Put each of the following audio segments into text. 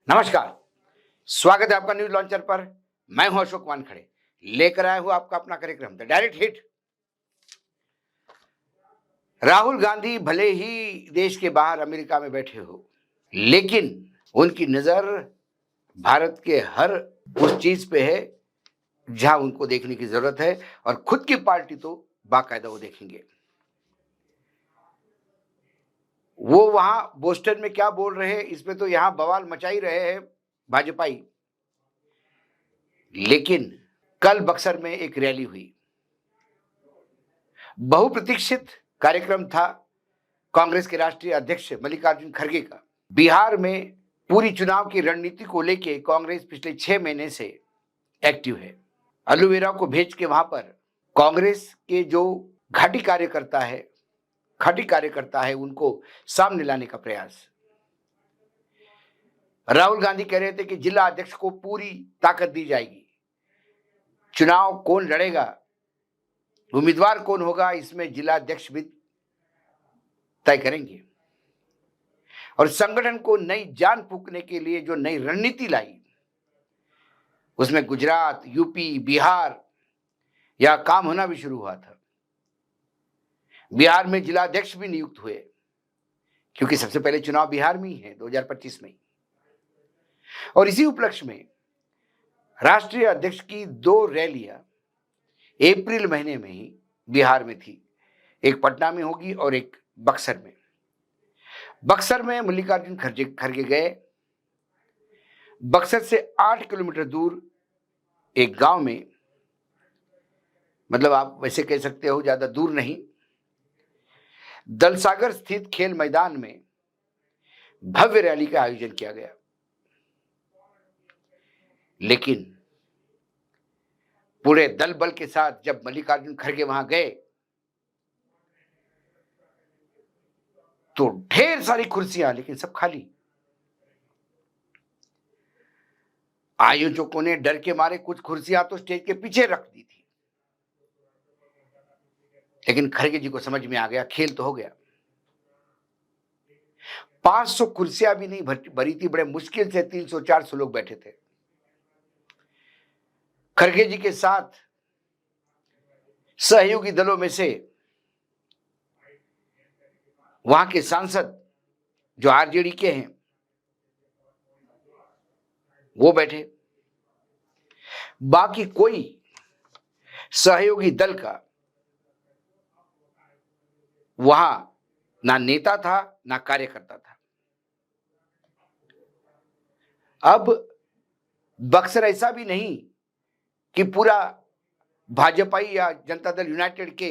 नमस्कार। स्वागत है आपका न्यूज लॉन्चर पर। मैं हूं अशोक वानखड़े, लेकर आया हूं आपका अपना कार्यक्रम the direct hit. Rahul Gandhi भले ही देश के बाहर अमेरिका में बैठे हो, लेकिन उनकी नजर भारत के हर उस चीज पे है जहां उनको देखने की जरूरत है, और खुद की पार्टी तो बाकायदा वो देखेंगे। वो वहां बोस्टन में क्या बोल रहे हैं इसमें तो यहां बवाल मचा ही रहे हैं भाजपाई। लेकिन कल बक्सर में एक रैली हुई, बहुप्रतीक्षित कार्यक्रम था कांग्रेस के राष्ट्रीय अध्यक्ष मल्लिकार्जुन खड़गे का। बिहार में पूरी चुनाव की रणनीति को लेकर कांग्रेस पिछले 6 महीने से एक्टिव है। एलोवेरा को भेज के वहां पर कांग्रेस के जो खाटी कार्यकर्ता है उनको सामने लाने का प्रयास। राहुल गांधी कह रहे थे कि जिला अध्यक्ष को पूरी ताकत दी जाएगी, चुनाव कौन लड़ेगा, उम्मीदवार कौन होगा, इसमें जिला अध्यक्ष भी तय करेंगे। और संगठन को नई जान फूंकने के लिए जो नई रणनीति लाई, उसमें गुजरात, यूपी, बिहार या काम होना भी शुरू हुआ था। बिहार में जिला अध्यक्ष भी नियुक्त हुए, क्योंकि सबसे पहले चुनाव बिहार में ही है 2025 में। और इसी उपलक्ष्य में राष्ट्रीय अध्यक्ष की 2 रैलियां अप्रैल महीने में ही बिहार में थी। एक पटना में होगी और एक बक्सर में। बक्सर में मल्लिकार्जुन खड़गे गए। बक्सर से 8 किलोमीटर दूर एक गांव में, मतलब आप वैसे कह सकते हो ज्यादा दूर नहीं, दलसागर स्थित खेल मैदान में भव्य रैली का आयोजन किया गया। लेकिन पूरे दल बल के साथ जब मल्लिकार्जुन खड़गे वहां गए तो ढेर सारी कुर्सियां, लेकिन सब खाली। आयोजकों ने डर के मारे कुछ कुर्सियां तो स्टेज के पीछे रख दी थी, लेकिन खड़गे जी को समझ में आ गया खेल तो हो गया। 500 कुर्सियां भी नहीं भरी थी, बड़े मुश्किल से 300-400 लोग बैठे थे। खड़गे जी के साथ सहयोगी दलों में से वहां के सांसद जो आरजेडी के हैं वो बैठे। बाकी कोई सहयोगी दल का वहां ना नेता था ना कार्यकर्ता था। अब बक्सर ऐसा भी नहीं कि पूरा भाजपाई या जनता दल यूनाइटेड के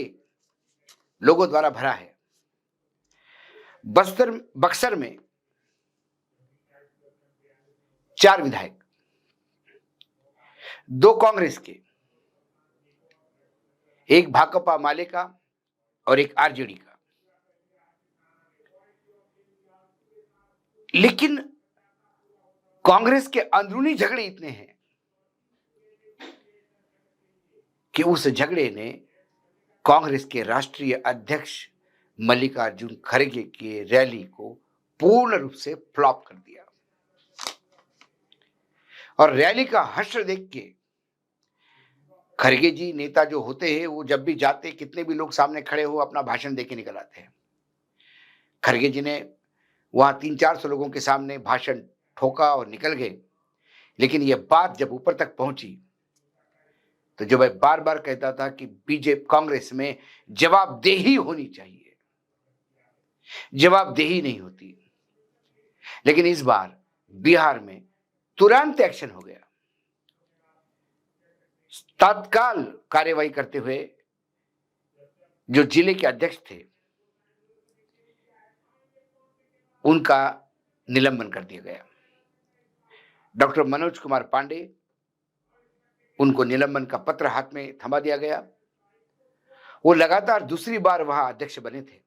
लोगों द्वारा भरा है। बक्सर में 4 विधायक, 2 कांग्रेस के, एक भाकपा माले का और एक आरजेडी का। लेकिन कांग्रेस के अंदरूनी झगड़े इतने हैं कि उस झगड़े ने कांग्रेस के राष्ट्रीय अध्यक्ष मल्लिकार्जुन खड़गे की रैली को पूर्ण रूप से फ्लॉप कर दिया। और रैली का हश्र देख के खड़गे जी नेता जो होते हैं वो जब भी जाते, कितने भी लोग सामने खड़े हो, अपना भाषण देके निकल आते हैं। खड़गे जी ने वहां 300-400 लोगों के सामने भाषण ठोका और निकल गए। लेकिन यह बात जब ऊपर तक पहुंची तो जो मैं बार बार कहता था कि बीजेपी कांग्रेस में जवाबदेही होनी चाहिए, जवाबदेही नहीं होती। लेकिन इस बार बिहार में तुरंत एक्शन हो गया। तत्काल कार्यवाही करते हुए जो जिले के अध्यक्ष थे उनका निलंबन कर दिया गया। डॉक्टर मनोज कुमार पांडे, उनको निलंबन का पत्र हाथ में थमा दिया गया। वो लगातार दूसरी बार वहां अध्यक्ष बने थे।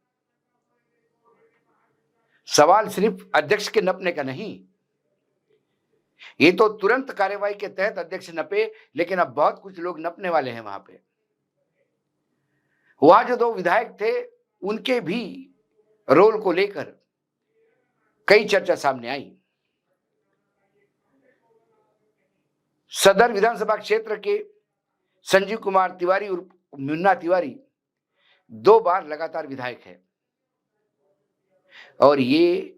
सवाल सिर्फ अध्यक्ष के नपने का नहीं, ये तो तुरंत कार्यवाही के तहत अध्यक्ष नपे, लेकिन अब बहुत कुछ लोग नपने वाले हैं वहां पे। वहां जो 2 विधायक थे उनके भी रोल को लेकर कई चर्चा सामने आई। सदर विधानसभा क्षेत्र के संजीव कुमार तिवारी और मुन्ना तिवारी 2 बार लगातार विधायक है और ये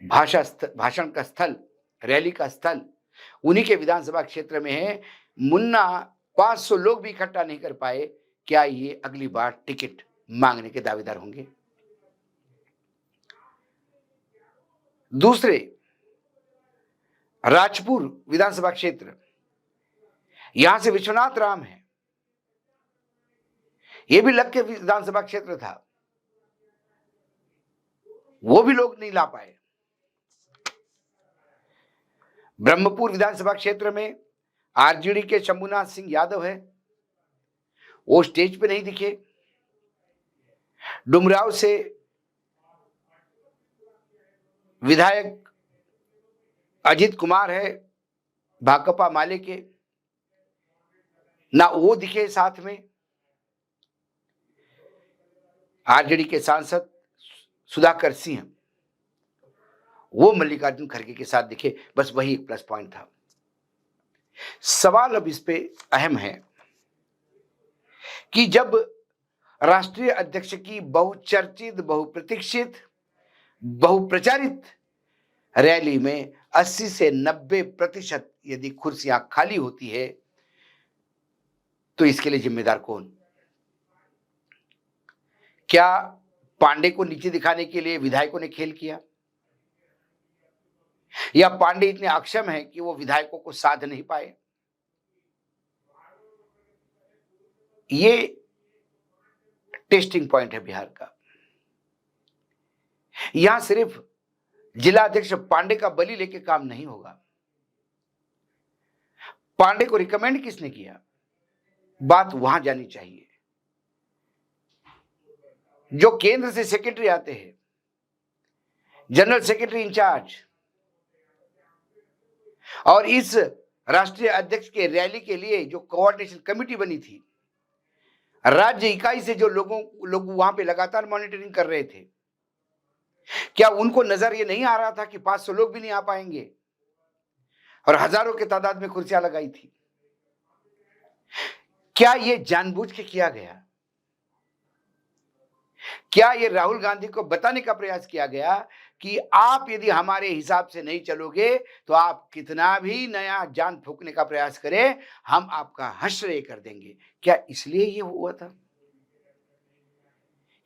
भाषण का स्थल, रैली का स्थल उन्हीं के विधानसभा क्षेत्र में है। मुन्ना 500 लोग भी इकट्ठा नहीं कर पाए, क्या ये अगली बार टिकट मांगने के दावेदार होंगे? दूसरे, राजपुर विधानसभा क्षेत्र, यहां से विश्वनाथ राम है, ये भी लग के विधानसभा क्षेत्र था, वो भी लोग नहीं ला पाए। ब्रह्मपुर विधानसभा क्षेत्र में आरजेडी के शंभुनाथ सिंह यादव है, वो स्टेज पे नहीं दिखे। डुमराव से विधायक अजीत कुमार है, भाकपा माले के, ना वो दिखे साथ में। आरजेडी के सांसद सुधाकर सिंह, वो मल्लिकार्जुन खड़गे के साथ दिखे, बस वही एक प्लस पॉइंट था। सवाल अब इस पे अहम है कि जब राष्ट्रीय अध्यक्ष की बहुचर्चित, बहुप्रतीक्षित, बहुप्रचारित रैली में 80 से 90% यदि कुर्सियां खाली होती है तो इसके लिए जिम्मेदार कौन? क्या पांडे को नीचे दिखाने के लिए विधायकों ने खेल किया, या पांडे इतने अक्षम हैं कि वो विधायकों को साध नहीं पाए? ये टेस्टिंग पॉइंट है बिहार का। यहां सिर्फ जिला अध्यक्ष पांडे का बलि लेके काम नहीं होगा। पांडे को रिकमेंड किसने किया, बात वहां जानी चाहिए। जो केंद्र से सेक्रेटरी आते हैं, जनरल सेक्रेटरी इंचार्ज, और इस राष्ट्रीय अध्यक्ष के रैली के लिए जो कोऑर्डिनेशन कमेटी बनी थी, राज्य इकाई से जो लोग वहां पे लगातार मॉनिटरिंग कर रहे थे, क्या उनको नजर ये नहीं आ रहा था कि 500 लोग भी नहीं आ पाएंगे और हजारों के तादाद में कुर्सियां लगाई थी? क्या ये जानबूझ के किया गया? क्या ये राहुल गांधी को बताने का प्रयास किया गया कि आप यदि हमारे हिसाब से नहीं चलोगे तो आप कितना भी नया जान फूंकने का प्रयास करें, हम आपका हश्र कर देंगे? क्या इसलिए ये हुआ था?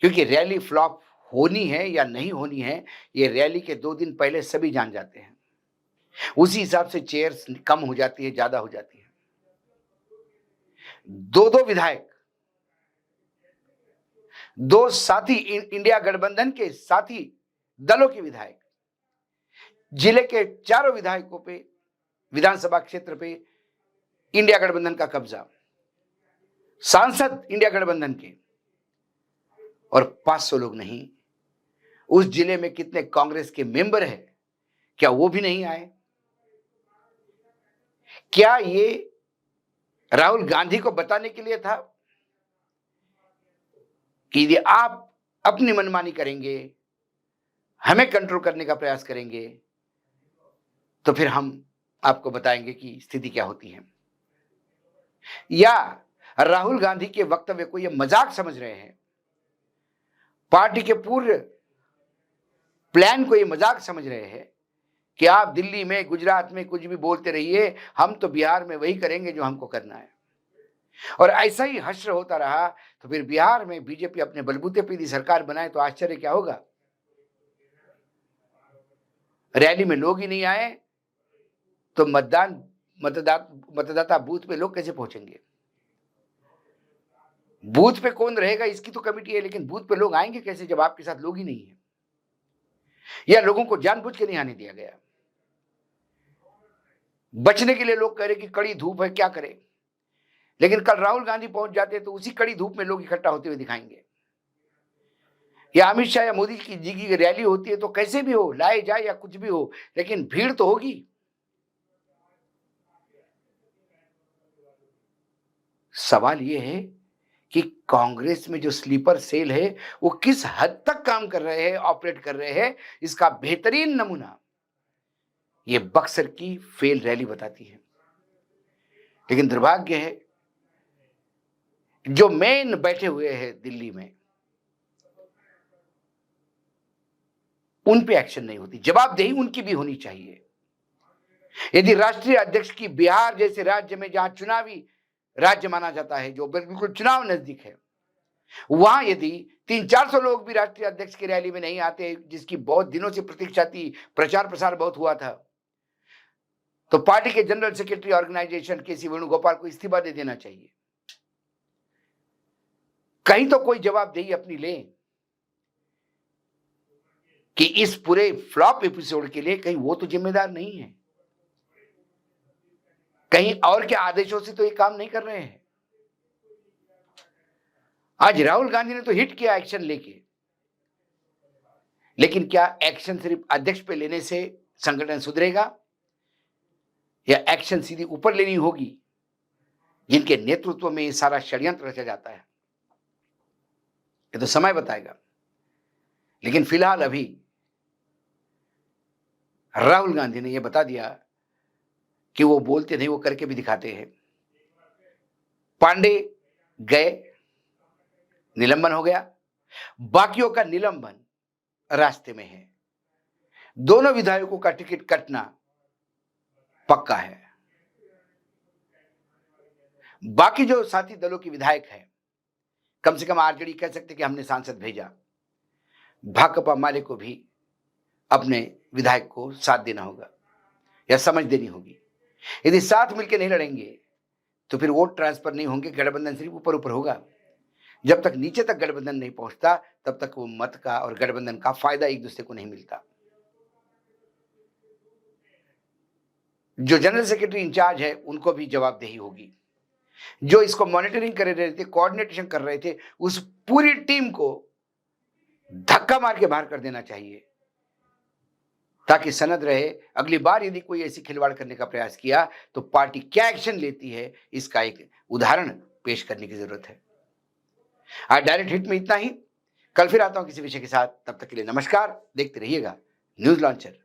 क्योंकि रैली फ्लॉप होनी है या नहीं होनी है, ये रैली के 2 दिन पहले सभी जान जाते हैं। उसी हिसाब से चेयर्स कम हो जाती है, ज्यादा हो जाती है। 2 विधायक, 2 साथी इंडिया गठबंधन के साथी दलों के विधायक, जिले के 4 विधायकों पे, विधानसभा क्षेत्र पे इंडिया गठबंधन का कब्जा, सांसद इंडिया गठबंधन के, और 500 लोग नहीं। उस जिले में कितने कांग्रेस के मेंबर हैं, क्या वो भी नहीं आए? क्या ये राहुल गांधी को बताने के लिए था कि यदि आप अपनी मनमानी करेंगे, हमें कंट्रोल करने का प्रयास करेंगे, तो फिर हम आपको बताएंगे कि स्थिति क्या होती है? या राहुल गांधी के वक्तव्य को ये मजाक समझ रहे हैं, पार्टी के पूर्व प्लान को ये मजाक समझ रहे हैं कि आप दिल्ली में, गुजरात में कुछ भी बोलते रहिए, हम तो बिहार में वही करेंगे जो हमको करना है। और ऐसा ही हश्र होता रहा तो फिर बिहार में बीजेपी अपने बलबूते पे यदि सरकार बनाए तो आश्चर्य क्या होगा? रैली में लोग ही नहीं आए तो मतदाता बूथ पे लोग कैसे पहुंचेंगे? बूथ पे कौन रहेगा इसकी तो कमेटी है, लेकिन बूथ पे लोग आएंगे कैसे जब आपके साथ लोग ही नहीं है? या लोगों को जानबूझ के नहीं आने दिया गया? बचने के लिए लोग कह रहे कि कड़ी धूप है, क्या करें? लेकिन कल राहुल गांधी पहुंच जाते तो उसी कड़ी धूप में लोग इकट्ठा होते हुए दिखाएंगे। या अमित शाह या मोदी जी की रैली होती है तो कैसे भी हो, लाए जाए या कुछ भी हो, लेकिन भीड़ तो होगी। सवाल यह है कि कांग्रेस में जो स्लीपर सेल है वो किस हद तक काम कर रहे हैं, ऑपरेट कर रहे हैं, इसका बेहतरीन नमूना ये बक्सर की फेल रैली बताती है। लेकिन दुर्भाग्य है जो मेन बैठे हुए हैं दिल्ली में, उन पे एक्शन नहीं होती। जवाबदेही उनकी भी होनी चाहिए। यदि राष्ट्रीय अध्यक्ष की बिहार जैसे राज्य में, जहां चुनावी राज्य माना जाता है, जो बिल्कुल चुनाव नजदीक है, वहां यदि 300-400 लोग भी राष्ट्रीय अध्यक्ष की रैली में नहीं आते, जिसकी बहुत दिनों से प्रतीक्षा थी, प्रचार प्रसार बहुत हुआ था, तो पार्टी के general secretary organisation K C. Venugopal को इस्तीफा दे देना चाहिए। कहीं तो कोई जवाबदेही अपनी ले कि इस पूरे फ्लॉप एपिसोड के लिए कहीं वो तो जिम्मेदार नहीं है, कहीं और के आदेशों से तो ये काम नहीं कर रहे हैं। आज राहुल गांधी ने तो हिट किया एक्शन लेके, लेकिन क्या एक्शन सिर्फ अध्यक्ष पे लेने से संगठन सुधरेगा, या एक्शन सीधी ऊपर लेनी होगी, जिनके नेतृत्व में ये सारा षड्यंत्र रचा जाता है? ये तो समय बताएगा। लेकिन फिलहाल अभी राहुल गांधी ने यह बता दिया कि वो बोलते नहीं, वो करके भी दिखाते हैं। पांडे गए, निलंबन हो गया, बाकियों का निलंबन रास्ते में है। दोनों विधायकों का टिकट कटना पक्का है। बाकी जो साथी दलों के विधायक हैं, कम से कम आरजेडी कह सकते कि हमने सांसद भेजा। भाकपा माले को भी अपने विधायक को साथ देना होगा या समझ देनी होगी। यदि साथ मिलकर नहीं लड़ेंगे तो फिर वोट ट्रांसफर नहीं होंगे, गठबंधन सिर्फ ऊपर ऊपर होगा। जब तक नीचे तक गठबंधन नहीं पहुंचता, तब तक वो मत का और गठबंधन का फायदा एक दूसरे को नहीं मिलता। जो जनरल सेक्रेटरी इंचार्ज है, उनको भी जवाबदेही होगी। जो इसको मॉनिटरिंग कर रहे थे, कोऑर्डिनेशन कर रहे थे, उस पूरी टीम को धक्का मार के बाहर कर देना चाहिए, ताकि सनद रहे अगली बार यदि कोई ऐसी खिलवाड़ करने का प्रयास किया तो पार्टी क्या एक्शन लेती है, इसका एक उदाहरण पेश करने की जरूरत है। आज डायरेक्ट हिट में इतना ही। कल फिर आता हूं किसी विषय के साथ। तब तक के लिए नमस्कार। देखते रहिएगा न्यूज लॉन्चर।